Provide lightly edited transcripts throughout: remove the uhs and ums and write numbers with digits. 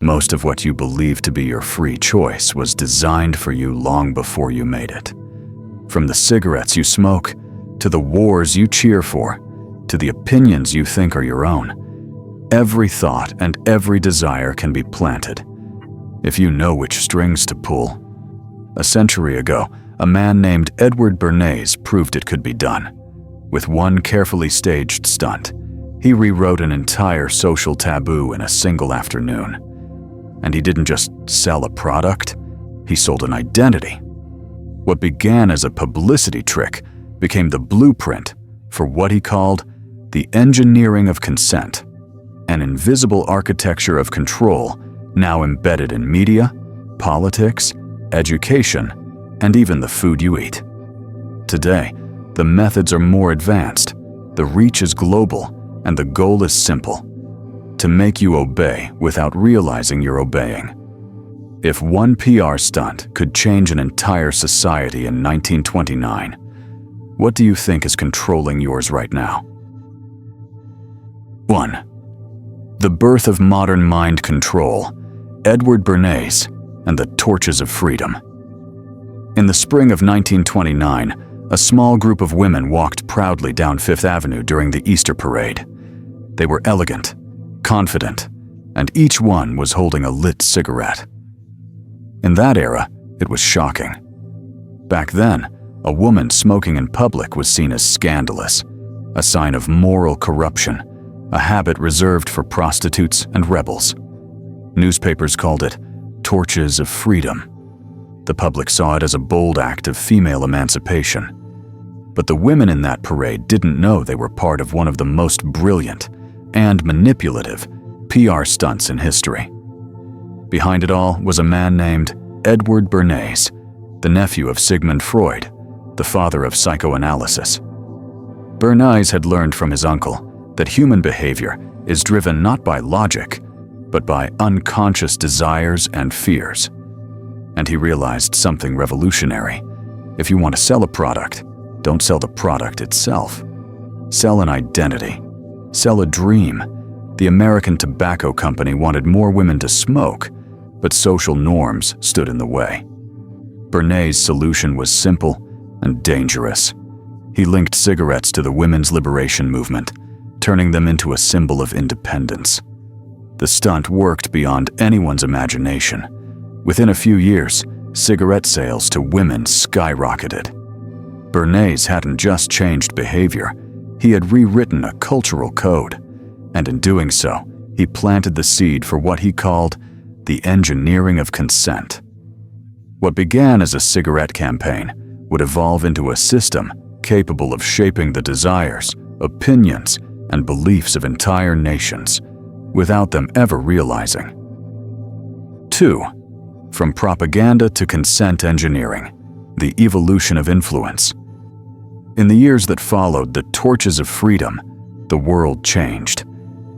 Most of what you believe to be your free choice was designed for you long before you made it. From the cigarettes you smoke, to the wars you cheer for, to the opinions you think are your own, every thought and every desire can be planted, if you know which strings to pull. A century ago, a man named Edward Bernays proved it could be done. With one carefully staged stunt, he rewrote an entire social taboo in a single afternoon. And he didn't just sell a product, he sold an identity. What began as a publicity trick became the blueprint for what he called the engineering of consent, an invisible architecture of control now embedded in media, politics, education, and even the food you eat. Today, the methods are more advanced, the reach is global, and the goal is simple: to make you obey without realizing you're obeying. If one PR stunt could change an entire society in 1929, what do you think is controlling yours right now? 1. The birth of modern mind control, Edward Bernays and the torches of freedom. In the spring of 1929, a small group of women walked proudly down Fifth Avenue during the Easter parade. They were elegant, confident, and each one was holding a lit cigarette. In that era, it was shocking. Back then, a woman smoking in public was seen as scandalous, a sign of moral corruption, a habit reserved for prostitutes and rebels. Newspapers called it torches of freedom. The public saw it as a bold act of female emancipation. But the women in that parade didn't know they were part of one of the most brilliant and manipulative PR stunts in history. Behind it all was a man named Edward Bernays, the nephew of Sigmund Freud, the father of psychoanalysis. Bernays had learned from his uncle that human behavior is driven not by logic, but by unconscious desires and fears. And he realized something revolutionary. If you want to sell a product, don't sell the product itself. Sell an identity. Sell a dream. The American Tobacco Company wanted more women to smoke, but social norms stood in the way. Bernays' solution was simple and dangerous. He linked cigarettes to the women's liberation movement, turning them into a symbol of independence. The stunt worked beyond anyone's imagination. Within a few years, cigarette sales to women skyrocketed. Bernays hadn't just changed behavior, he had rewritten a cultural code, and in doing so, he planted the seed for what he called the engineering of consent. What began as a cigarette campaign would evolve into a system capable of shaping the desires, opinions, and beliefs of entire nations, without them ever realizing. 2. From propaganda to consent engineering, the evolution of influence. In the years that followed the torches of freedom, the world changed,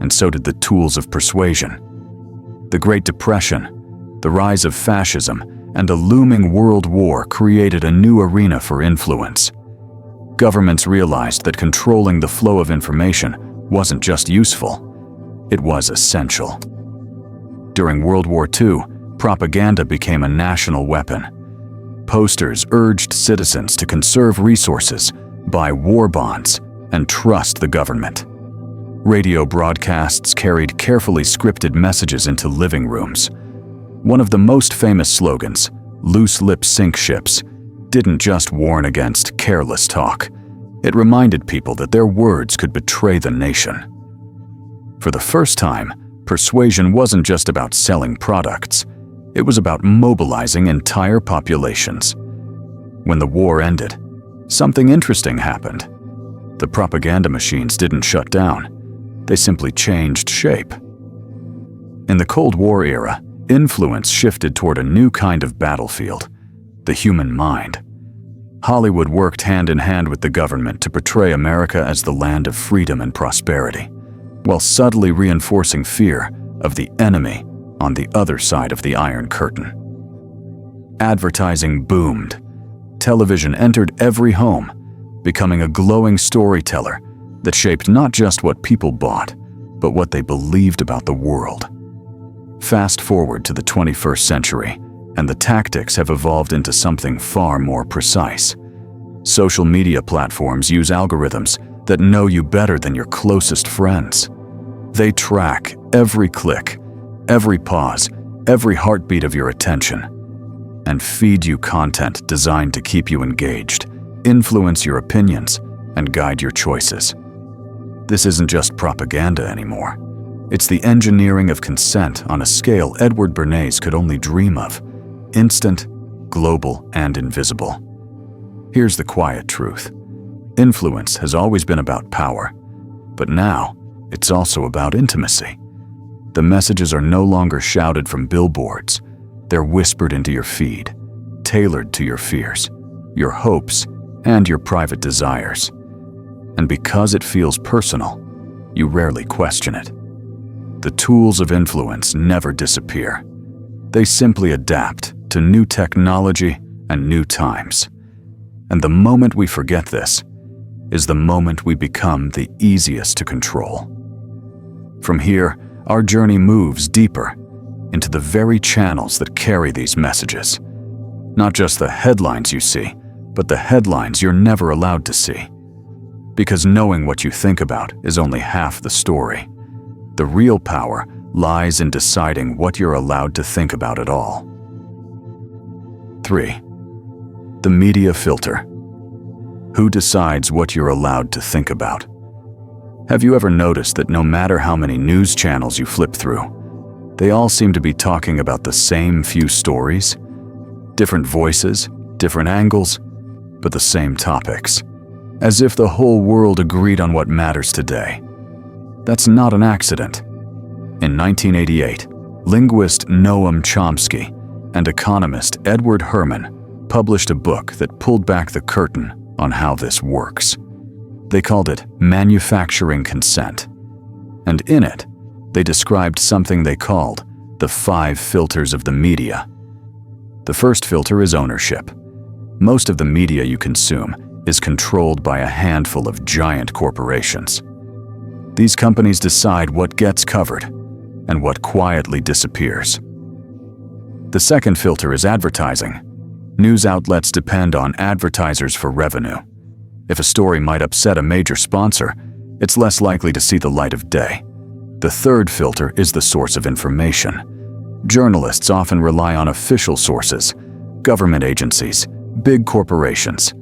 and so did the tools of persuasion. The Great Depression, the rise of fascism, and a looming world war created a new arena for influence. Governments realized that controlling the flow of information wasn't just useful, it was essential. During World War II, propaganda became a national weapon. Posters urged citizens to conserve resources, buy war bonds, and trust the government. Radio broadcasts carried carefully scripted messages into living rooms. One of the most famous slogans, "Loose lips sink ships," didn't just warn against careless talk. It reminded people that their words could betray the nation. For the first time, persuasion wasn't just about selling products. It was about mobilizing entire populations. When the war ended, something interesting happened. The propaganda machines didn't shut down. They simply changed shape. In the Cold War era, influence shifted toward a new kind of battlefield, the human mind. Hollywood worked hand in hand with the government to portray America as the land of freedom and prosperity, while subtly reinforcing fear of the enemy on the other side of the Iron Curtain. Advertising boomed. Television entered every home, becoming a glowing storyteller that shaped not just what people bought, but what they believed about the world. Fast forward to the 21st century, and the tactics have evolved into something far more precise. Social media platforms use algorithms that know you better than your closest friends. They track every click, every pause, every heartbeat of your attention, and feed you content designed to keep you engaged, influence your opinions, and guide your choices. This isn't just propaganda anymore. It's the engineering of consent on a scale Edward Bernays could only dream of: instant, global, and invisible. Here's the quiet truth. Influence has always been about power, but now it's also about intimacy. The messages are no longer shouted from billboards. They're whispered into your feed, tailored to your fears, your hopes, and your private desires. And because it feels personal, you rarely question it. The tools of influence never disappear. They simply adapt to new technology and new times. And the moment we forget this is the moment we become the easiest to control. From here, our journey moves deeper into the very channels that carry these messages. Not just the headlines you see, but the headlines you're never allowed to see. Because knowing what you think about is only half the story. The real power lies in deciding what you're allowed to think about at all. 3. The media filter. Who decides what you're allowed to think about? Have you ever noticed that no matter how many news channels you flip through, they all seem to be talking about the same few stories? Different voices, different angles, but the same topics. As if the whole world agreed on what matters today. That's not an accident. In 1988, linguist Noam Chomsky and economist Edward Herman published a book that pulled back the curtain on how this works. They called it Manufacturing Consent. And in it, they described something they called the 5 filters of the media. The first filter is ownership. Most of the media you consume is controlled by a handful of giant corporations. These companies decide what gets covered and what quietly disappears. The second filter is advertising. News outlets depend on advertisers for revenue. If a story might upset a major sponsor, it's less likely to see the light of day. The third filter is the source of information. Journalists often rely on official sources, government agencies, big corporations,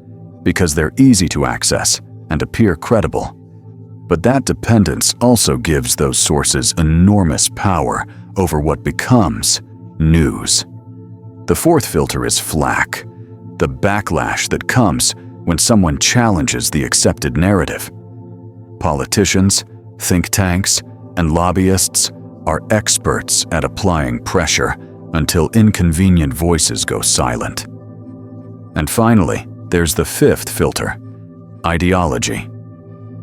because they're easy to access and appear credible. But that dependence also gives those sources enormous power over what becomes news. The fourth filter is flack, the backlash that comes when someone challenges the accepted narrative. Politicians, think tanks, and lobbyists are experts at applying pressure until inconvenient voices go silent. And finally, there's the fifth filter, ideology.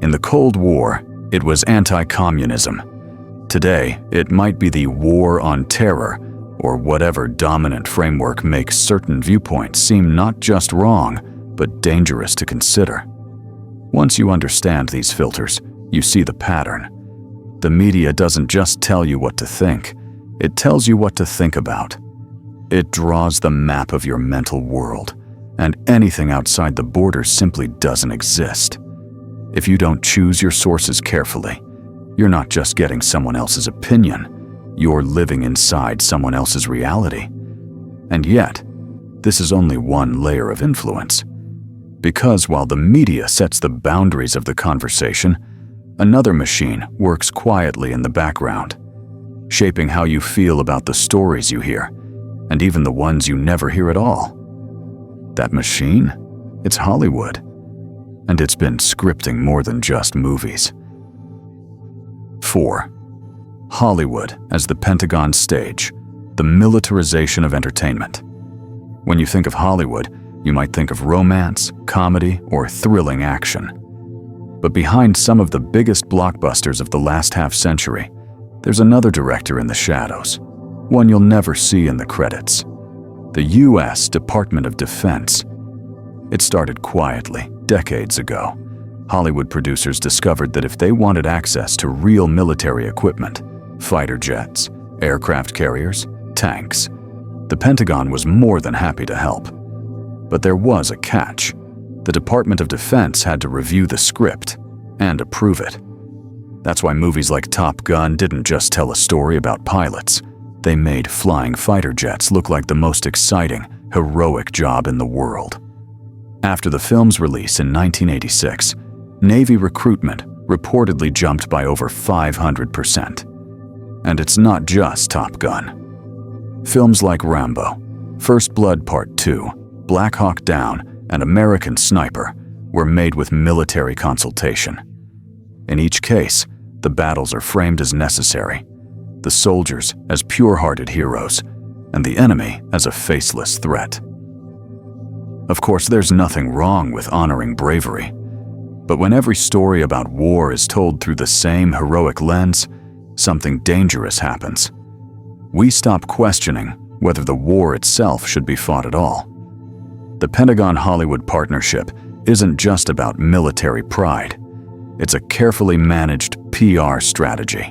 In the Cold War, it was anti-communism. Today, it might be the war on terror, or whatever dominant framework makes certain viewpoints seem not just wrong, but dangerous to consider. Once you understand these filters, you see the pattern. The media doesn't just tell you what to think, it tells you what to think about. It draws the map of your mental world, and anything outside the borders simply doesn't exist. If you don't choose your sources carefully, you're not just getting someone else's opinion, you're living inside someone else's reality. And yet, this is only one layer of influence. Because while the media sets the boundaries of the conversation, another machine works quietly in the background, shaping how you feel about the stories you hear, and even the ones you never hear at all. That machine? It's Hollywood. And it's been scripting more than just movies. 4. Hollywood as the Pentagon stage, the militarization of entertainment. When you think of Hollywood, you might think of romance, comedy, or thrilling action. But behind some of the biggest blockbusters of the last half-century, there's another director in the shadows, one you'll never see in the credits. The U.S. Department of Defense. It started quietly, decades ago. Hollywood producers discovered that if they wanted access to real military equipment, fighter jets, aircraft carriers, tanks. The Pentagon was more than happy to help. But there was a catch. The Department of Defense had to review the script and approve it. That's why movies like Top Gun didn't just tell a story about pilots. They made flying fighter jets look like the most exciting, heroic job in the world. After the film's release in 1986, Navy recruitment reportedly jumped by over 500%. And it's not just Top Gun. Films like Rambo, First Blood Part 2, Black Hawk Down, and American Sniper were made with military consultation. In each case, the battles are framed as necessary, the soldiers as pure-hearted heroes, and the enemy as a faceless threat. Of course, there's nothing wrong with honoring bravery, but when every story about war is told through the same heroic lens, something dangerous happens. We stop questioning whether the war itself should be fought at all. The Pentagon-Hollywood partnership isn't just about military pride. It's a carefully managed PR strategy.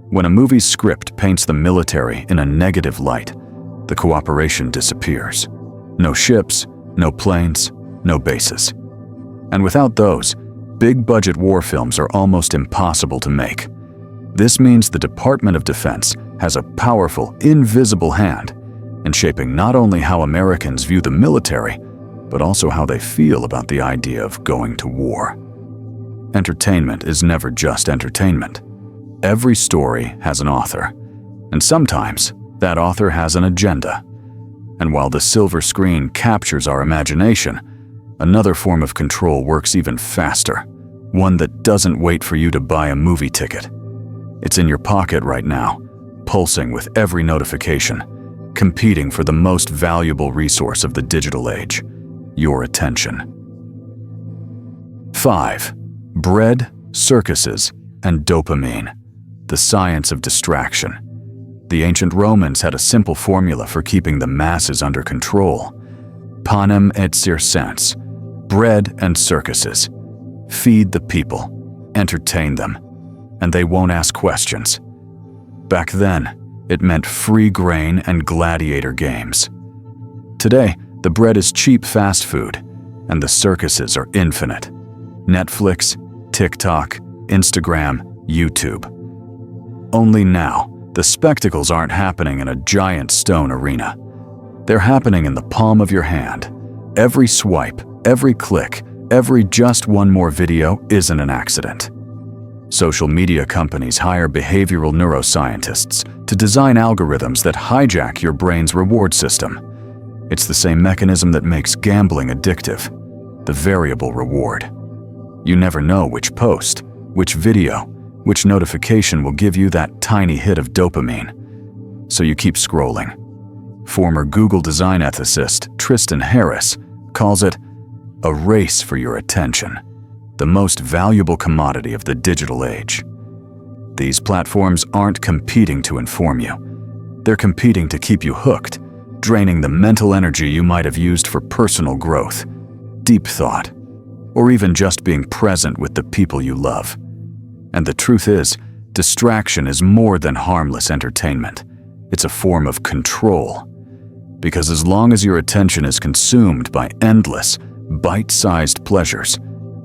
When a movie's script paints the military in a negative light, the cooperation disappears. No ships, no planes, no bases. And without those, big-budget war films are almost impossible to make. This means the Department of Defense has a powerful, invisible hand in shaping not only how Americans view the military, but also how they feel about the idea of going to war. Entertainment is never just entertainment. Every story has an author, and sometimes that author has an agenda. And while the silver screen captures our imagination, another form of control works even faster, one that doesn't wait for you to buy a movie ticket. It's in your pocket right now, pulsing with every notification, competing for the most valuable resource of the digital age, your attention. 5. Bread, circuses, and dopamine, the science of distraction. The ancient Romans had a simple formula for keeping the masses under control. Panem et circenses, bread and circuses. Feed the people, entertain them, and they won't ask questions. Back then, it meant free grain and gladiator games. Today, the bread is cheap fast food, and the circuses are infinite. Netflix, TikTok, Instagram, YouTube. Only now, the spectacles aren't happening in a giant stone arena. They're happening in the palm of your hand. Every swipe, every click, every just one more video isn't an accident. Social media companies hire behavioral neuroscientists to design algorithms that hijack your brain's reward system. It's the same mechanism that makes gambling addictive, the variable reward. You never know which post, which video, which notification will give you that tiny hit of dopamine. So you keep scrolling. Former Google design ethicist Tristan Harris calls it a race for your attention, the most valuable commodity of the digital age. These platforms aren't competing to inform you. They're competing to keep you hooked, draining the mental energy you might have used for personal growth, deep thought, or even just being present with the people you love. And the truth is, distraction is more than harmless entertainment. It's a form of control. Because as long as your attention is consumed by endless, bite-sized pleasures,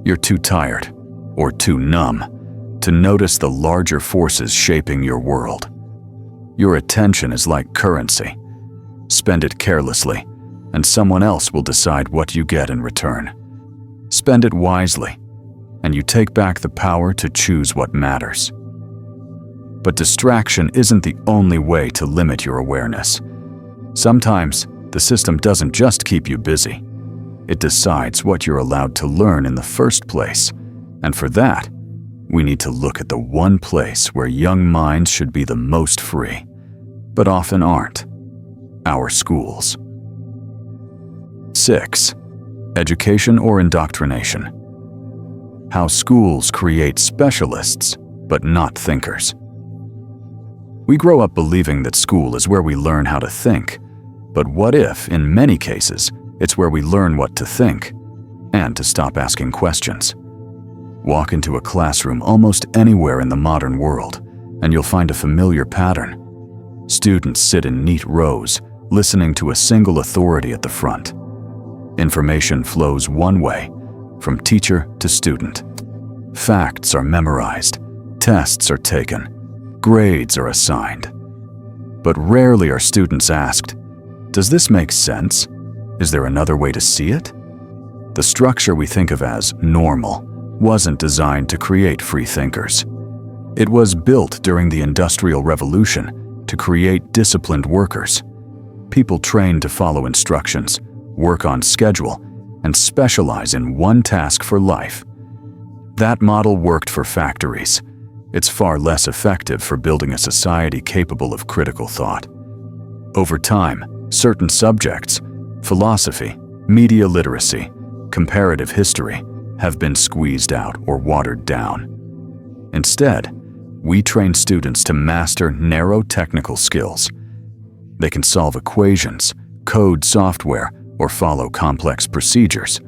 you're too tired, or too numb, to notice the larger forces shaping your world. Your attention is like currency. Spend it carelessly, and someone else will decide what you get in return. Spend it wisely, and you take back the power to choose what matters. But distraction isn't the only way to limit your awareness. Sometimes, the system doesn't just keep you busy. It decides what you're allowed to learn in the first place, and for that, we need to look at the one place where young minds should be the most free, but often aren't: our schools. 6. Education or indoctrination. How schools create specialists, but not thinkers. We grow up believing that school is where we learn how to think, but what if, in many cases, it's where we learn what to think, and to stop asking questions? Walk into a classroom almost anywhere in the modern world, and you'll find a familiar pattern. Students sit in neat rows, listening to a single authority at the front. Information flows one way, from teacher to student. Facts are memorized, tests are taken, grades are assigned. But rarely are students asked, "Does this make sense? Is there another way to see it?" The structure we think of as normal wasn't designed to create free thinkers. It was built during the Industrial Revolution to create disciplined workers, people trained to follow instructions, work on schedule, and specialize in one task for life. That model worked for factories. It's far less effective for building a society capable of critical thought. Over time, certain subjects, philosophy, media literacy, comparative history, have been squeezed out or watered down. Instead, we train students to master narrow technical skills. They can solve equations, code software, or follow complex procedures.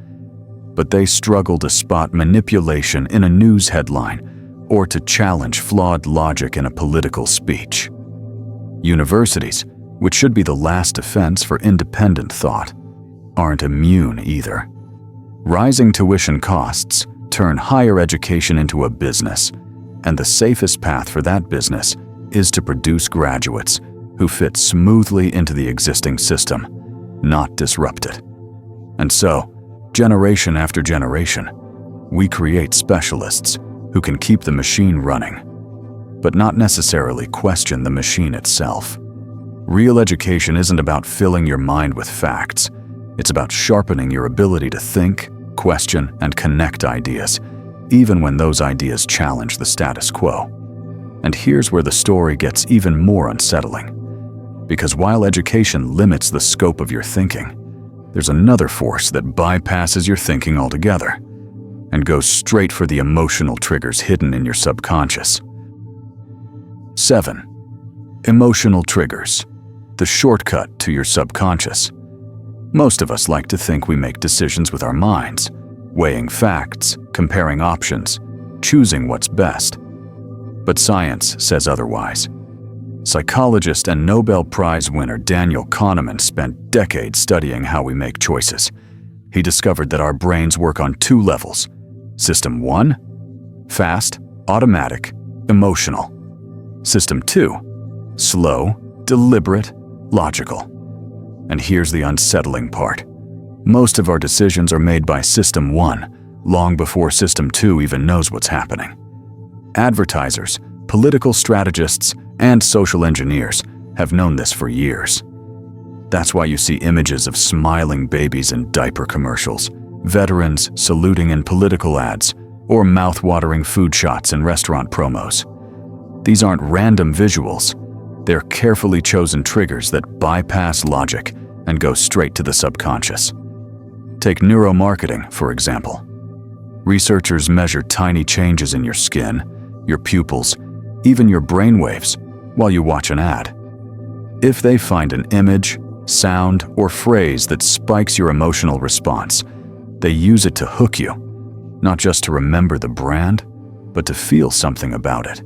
But they struggle to spot manipulation in a news headline or to challenge flawed logic in a political speech. Universities, which should be the last defense for independent thought, aren't immune either. Rising tuition costs turn higher education into a business, and the safest path for that business is to produce graduates who fit smoothly into the existing system, not disrupt it. And so, generation after generation, we create specialists who can keep the machine running, but not necessarily question the machine itself. Real education isn't about filling your mind with facts. It's about sharpening your ability to think, question, and connect ideas, even when those ideas challenge the status quo. And here's where the story gets even more unsettling. Because while education limits the scope of your thinking, there's another force that bypasses your thinking altogether and goes straight for the emotional triggers hidden in your subconscious. 7. Emotional triggers, the shortcut to your subconscious. Most of us like to think we make decisions with our minds, weighing facts, comparing options, choosing what's best. But science says otherwise. Psychologist and Nobel Prize winner Daniel Kahneman spent decades studying how we make choices. He discovered that our brains work on two levels. System 1, fast, automatic, emotional. System 2, slow, deliberate, logical. And here's the unsettling part. Most of our decisions are made by System 1, long before System 2 even knows what's happening. Advertisers, political strategists, and social engineers have known this for years. That's why you see images of smiling babies in diaper commercials, veterans saluting in political ads, or mouth-watering food shots in restaurant promos. These aren't random visuals. They're carefully chosen triggers that bypass logic and go straight to the subconscious. Take neuromarketing, for example. Researchers measure tiny changes in your skin, your pupils, even your brainwaves while you watch an ad. If they find an image, sound, or phrase that spikes your emotional response, they use it to hook you, not just to remember the brand, but to feel something about it.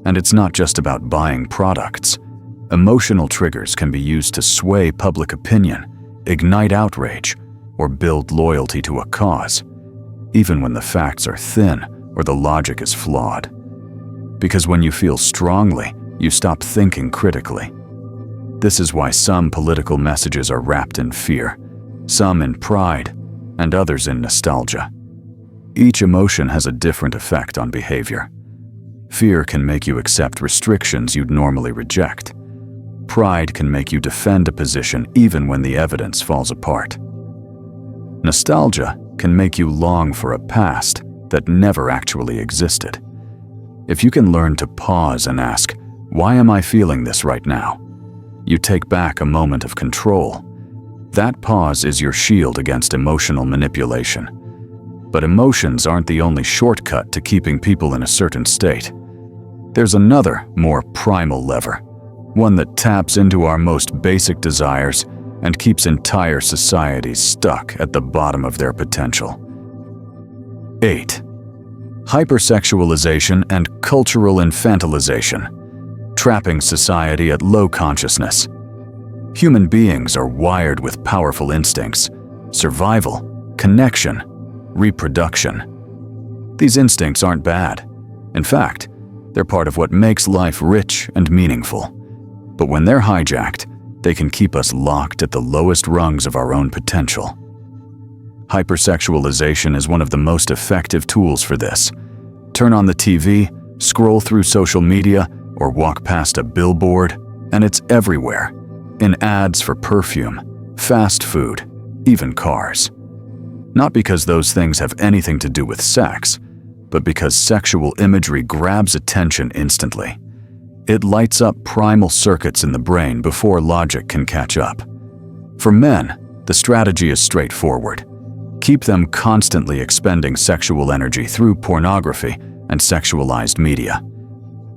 And it's not just about buying products. Emotional triggers can be used to sway public opinion, ignite outrage, or build loyalty to a cause, even when the facts are thin or the logic is flawed. Because when you feel strongly, you stop thinking critically. This is why some political messages are wrapped in fear, some in pride, and others in nostalgia. Each emotion has a different effect on behavior. Fear can make you accept restrictions you'd normally reject. Pride can make you defend a position even when the evidence falls apart. Nostalgia can make you long for a past that never actually existed. If you can learn to pause and ask, "Why am I feeling this right now?" you take back a moment of control. That pause is your shield against emotional manipulation. But emotions aren't the only shortcut to keeping people in a certain state. There's another, more primal lever, one that taps into our most basic desires and keeps entire societies stuck at the bottom of their potential. 8. Hypersexualization and cultural infantilization. trapping society at low consciousness. Human beings are wired with powerful instincts: survival, connection, reproduction. These instincts aren't bad. In fact, they're part of what makes life rich and meaningful. But when they're hijacked, they can keep us locked at the lowest rungs of our own potential. Hypersexualization is one of the most effective tools for this. Turn on the TV, scroll through social media, or walk past a billboard, and it's everywhere. In ads for perfume, fast food, even cars. Not because those things have anything to do with sex, but because sexual imagery grabs attention instantly. It lights up primal circuits in the brain before logic can catch up. For men, the strategy is straightforward. Keep them constantly expending sexual energy through pornography and sexualized media.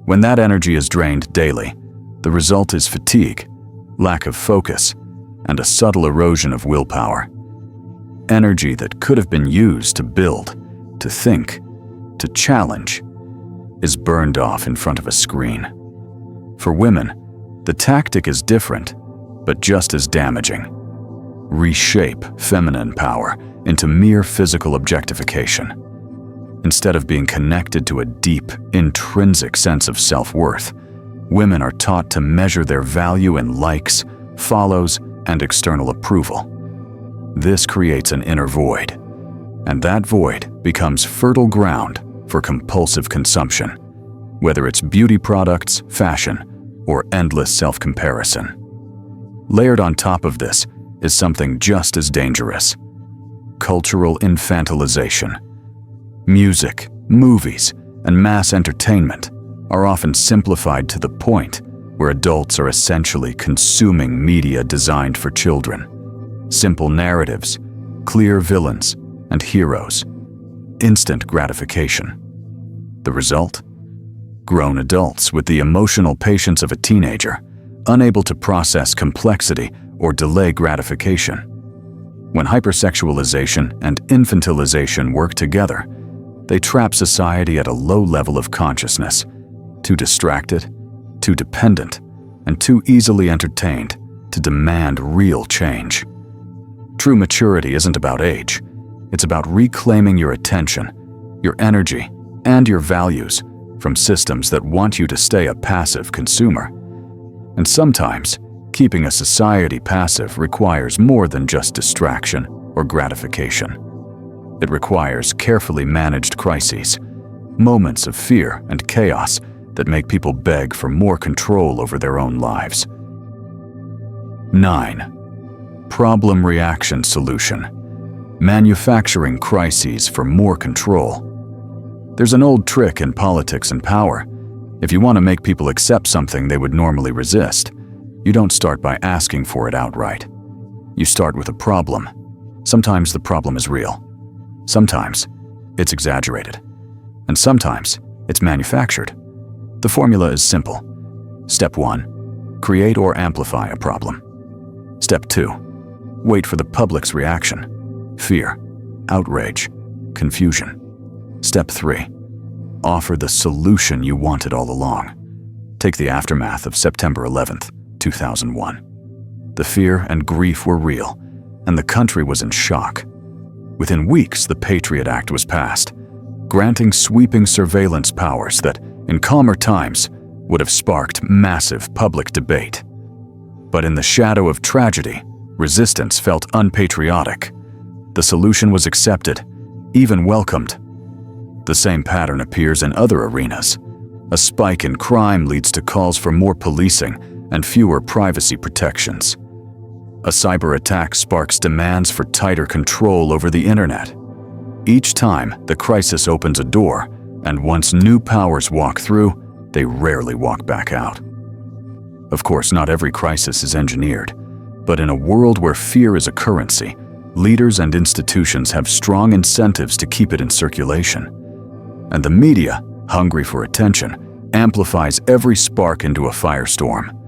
When that energy is drained daily, the result is fatigue, lack of focus, and a subtle erosion of willpower. Energy that could have been used to build, to think, to challenge, is burned off in front of a screen. For women, the tactic is different, but just as damaging. Reshape feminine power into mere physical objectification. Instead of being connected to a deep, intrinsic sense of self-worth, women are taught to measure their value in likes, follows, and external approval. This creates an inner void, and that void becomes fertile ground for compulsive consumption, whether it's beauty products, fashion, or endless self-comparison. Layered on top of this is something just as dangerous: cultural infantilization. Music, movies, and mass entertainment are often simplified to the point where adults are essentially consuming media designed for children. Simple narratives, clear villains, and heroes. Instant gratification. The result? Grown adults with the emotional patience of a teenager, unable to process complexity or delay gratification. When hypersexualization and infantilization work together, they trap society at a low level of consciousness, too distracted, too dependent, and too easily entertained to demand real change. True maturity isn't about age. It's about reclaiming your attention, your energy, and your values from systems that want you to stay a passive consumer. And sometimes, keeping a society passive requires more than just distraction or gratification. It requires carefully managed crises, moments of fear and chaos that make people beg for more control over their own lives. 9. Problem reaction solution. Manufacturing crises for more control. There's an old trick in politics and power. If you want to make people accept something they would normally resist, you don't start by asking for it outright. You start with a problem. Sometimes the problem is real. Sometimes it's exaggerated. And sometimes it's manufactured. The formula is simple. Step 1. Create or amplify a problem. Step 2. Wait for the public's reaction. Fear, outrage, confusion. Step 3. Offer the solution you wanted all along. Take the aftermath of September 11th, 2001. The fear and grief were real, and the country was in shock. Within weeks, the Patriot Act was passed, granting sweeping surveillance powers that, in calmer times, would have sparked massive public debate. But in the shadow of tragedy, resistance felt unpatriotic. The solution was accepted, even welcomed. The same pattern appears in other arenas. A spike in crime leads to calls for more policing and fewer privacy protections. A cyber attack sparks demands for tighter control over the internet. Each time, the crisis opens a door, and once new powers walk through, they rarely walk back out. Of course, not every crisis is engineered, but in a world where fear is a currency, leaders and institutions have strong incentives to keep it in circulation. And the media, hungry for attention, amplifies every spark into a firestorm.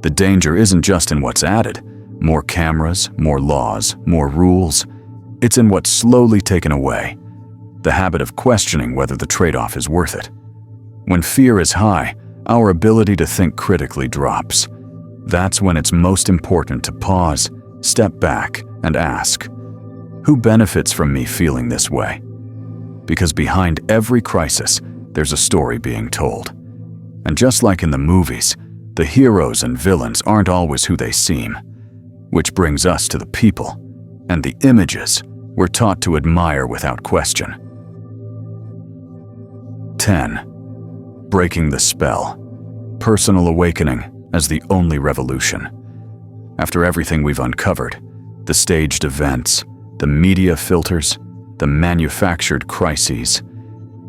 The danger isn't just in what's added, more cameras, more laws, more rules. It's in what's slowly taken away, the habit of questioning whether the trade-off is worth it. When fear is high, our ability to think critically drops. That's when it's most important to pause, step back, and ask, who benefits from me feeling this way? Because behind every crisis, there's a story being told. And just like in the movies, the heroes and villains aren't always who they seem. Which brings us to the people, and the images we're taught to admire without question. 10. Breaking the spell. Personal awakening as the only revolution. After everything we've uncovered, the staged events, the media filters, the manufactured crises,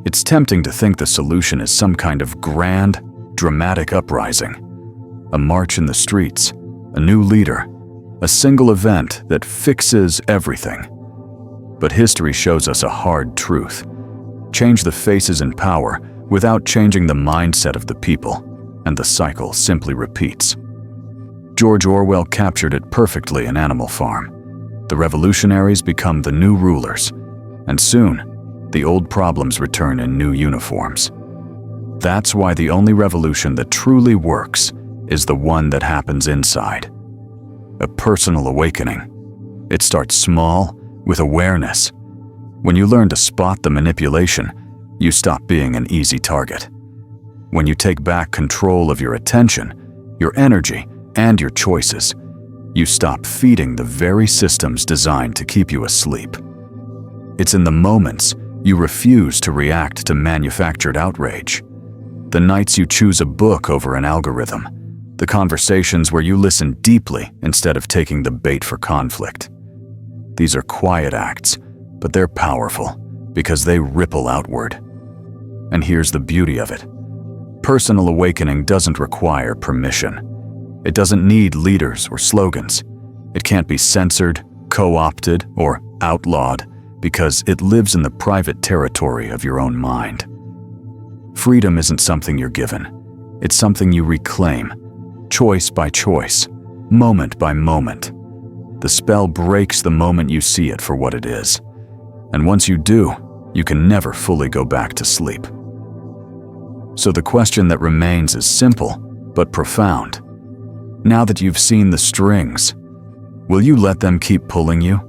it's tempting to think the solution is some kind of grand, dramatic uprising. A march in the streets, a new leader, a single event that fixes everything. But history shows us a hard truth. Change the faces in power without changing the mindset of the people, and the cycle simply repeats. George Orwell captured it perfectly in Animal Farm. The revolutionaries become the new rulers, and soon, the old problems return in new uniforms. That's why the only revolution that truly works is the one that happens inside. A personal awakening. It starts small, with awareness. When you learn to spot the manipulation, you stop being an easy target. When you take back control of your attention, your energy, and your choices, you stop feeding the very systems designed to keep you asleep. It's in the moments you refuse to react to manufactured outrage. The nights you choose a book over an algorithm. The conversations where you listen deeply instead of taking the bait for conflict. These are quiet acts, but they're powerful because they ripple outward. And here's the beauty of it. Personal awakening doesn't require permission. It doesn't need leaders or slogans. It can't be censored, co-opted, or outlawed because it lives in the private territory of your own mind. Freedom isn't something you're given. It's something you reclaim, choice by choice, moment by moment. The spell breaks the moment you see it for what it is. And once you do, you can never fully go back to sleep. So the question that remains is simple, but profound. Now that you've seen the strings, will you let them keep pulling you?